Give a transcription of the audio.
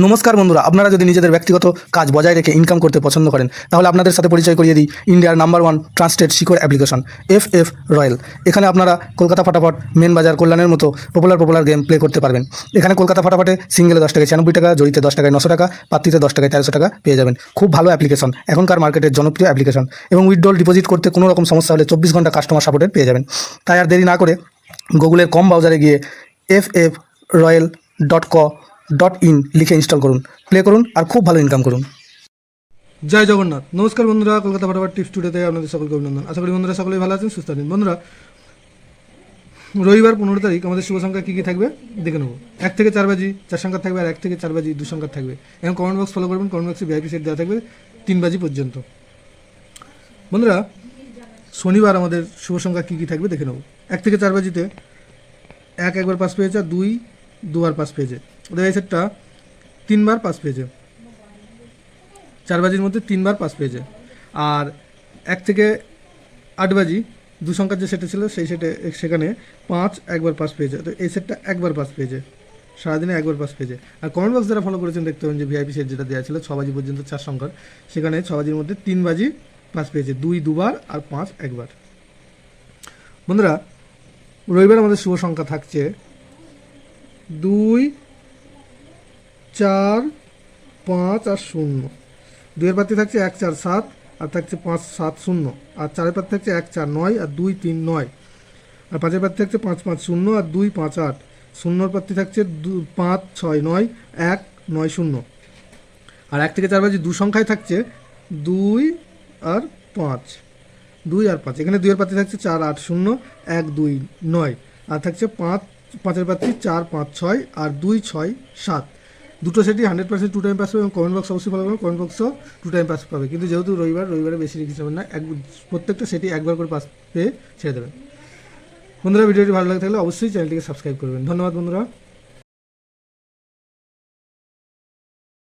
নমস্কার বন্ধুরা, আপনারা যদি নিজেদের ব্যক্তিগত কাজ বজায় রেখে ইনকাম করতে পছন্দ করেন তাহলে আপনাদের সাথে পরিচয় করিয়ে দিই ইন্ডিয়ার number 1 trusted secure application FF Royal. এখানে আপনারা কলকাতা ফাটাফাট, মেন বাজার, কল্যাণের মতো পপুলার গেম প্লে করতে পারবেন। এখানে কলকাতা ফাটাফাটে সিঙ্গেলে 10 টাকায় 96 টাকা, জড়িতে 10 টাকায় 900 টাকা, পাত্রিতে 10 টাকায় 1300 টাকা পেয়ে যাবেন। খুব ভালো অ্যাপ্লিকেশন, এখনকার মার্কেটের জনপ্রিয় অ্যাপ্লিকেশন এবং উইথড্রল ডিপোজিট করতে কোনো রকম সমস্যা হলে 24 ঘন্টা কাস্টমার সাপোর্টের পেয়ে যাবেন। তাই আর দেরি না করে গুগলের কম ব্রাউজারে গিয়ে ffroyal.co.in লিখে ইনস্টল করুন, প্লে করুন আর খুব ভালো ইনকাম করুন। জয় জগন্নাথ। নমস্কার বন্ধুরা, কলকাতা ফাটাফাট টিপস টুডেতে আপনাদের সকলকে অভিনন্দন। আশা করি বন্ধুরা সকলেই ভালো আছেন, সুস্থ আছেন। বন্ধুরা, রবিবার 15 তারিখ আমাদের শুভ সংখ্যা কী কী থাকবে দেখে নেব। 1 থেকে 4 বাজি 4 সংখ্যা থাকবে, আর 1 থেকে 4 বাজি 2 সংখ্যা থাকবে। এবং কমেন্ট বক্স ফলো করবেন, কমেন্ট বক্সে VIP সেট দেওয়া থাকবে 3 বাজি পর্যন্ত। বন্ধুরা, শনিবার আমাদের শুভ সংখ্যা কী কী থাকবে দেখে নেব। 1 থেকে 4 বাজিতে 1 একবার পাস পেয়েছে, আর 2 দুবার পাস পেয়েছে। ওদের এই সেটটা 3 বার পাস পেয়েছে, 4 বাজির মধ্যে 3 বার পাস পেয়েছে। আর 1 থেকে 8 বাজি 2 সংখ্যার যে সেটে ছিল সেই সেখানে 5 একবার পাস পেয়েছে। তো এই সেটটা একবার পাস পেয়েছে, সারাদিনে একবার পাস পেয়েছে। আর কমেন্ট বক্স যারা ফলো করেছেন দেখতে পাবেন যে VIP সেট যেটা দেওয়া ছিল 6 বাজি পর্যন্ত 4 সংখ্যার, সেখানে 6 বাজির মধ্যে 3 বাজি পাস পেয়েছে, 2 দুবার আর 5 একবার। বন্ধুরা, রবিবার আমাদের শুভ সংখ্যা থাকছে 2, 4, 5 আর 0। 2 এর পাত্রে থাকছে 1, 4, 7 আর থাকছে 5, 7, 0। আর 4 এর পাত্রে থাকছে 1, 4, 9 আর 2, 3, 9। আর 5 এর পাত্রে থাকছে 5, 5, 0 আর 2, 5, 8। 0 এর পাত্রে থাকছে 5, 6, 9, 1, 9, 0। আর 1 থেকে 4 বাজি 2 সংখ্যায় থাকছে 2 আর 5, 2 আর 5। এখানে 2 এর পাত্রে থাকছে 4, 8, 0, 1, 2, 9। আর থাকছে 5 এর পাত্রে 4, 5, 6 আর 2, 6, 7। দুটো সেটই 100% 2 টাইম পাস পাবে। এবং কমেন্ট বক্স অবশ্যই ফলো করবেন, কমেন্ট বক্সও 2 টাইম পাস পাবে। কিন্তু যেহেতু রবিবারে বেশি রিস্ক নেবেন না, প্রত্যেকটা সেটই একবার করে পাস পেয়ে ছেড়ে দেবেন। বন্ধুরা, ভিডিওটি ভালো লাগে থাকলে অবশ্যই চ্যানেলটিকে সাবস্ক্রাইব করবেন। ধন্যবাদ বন্ধুরা।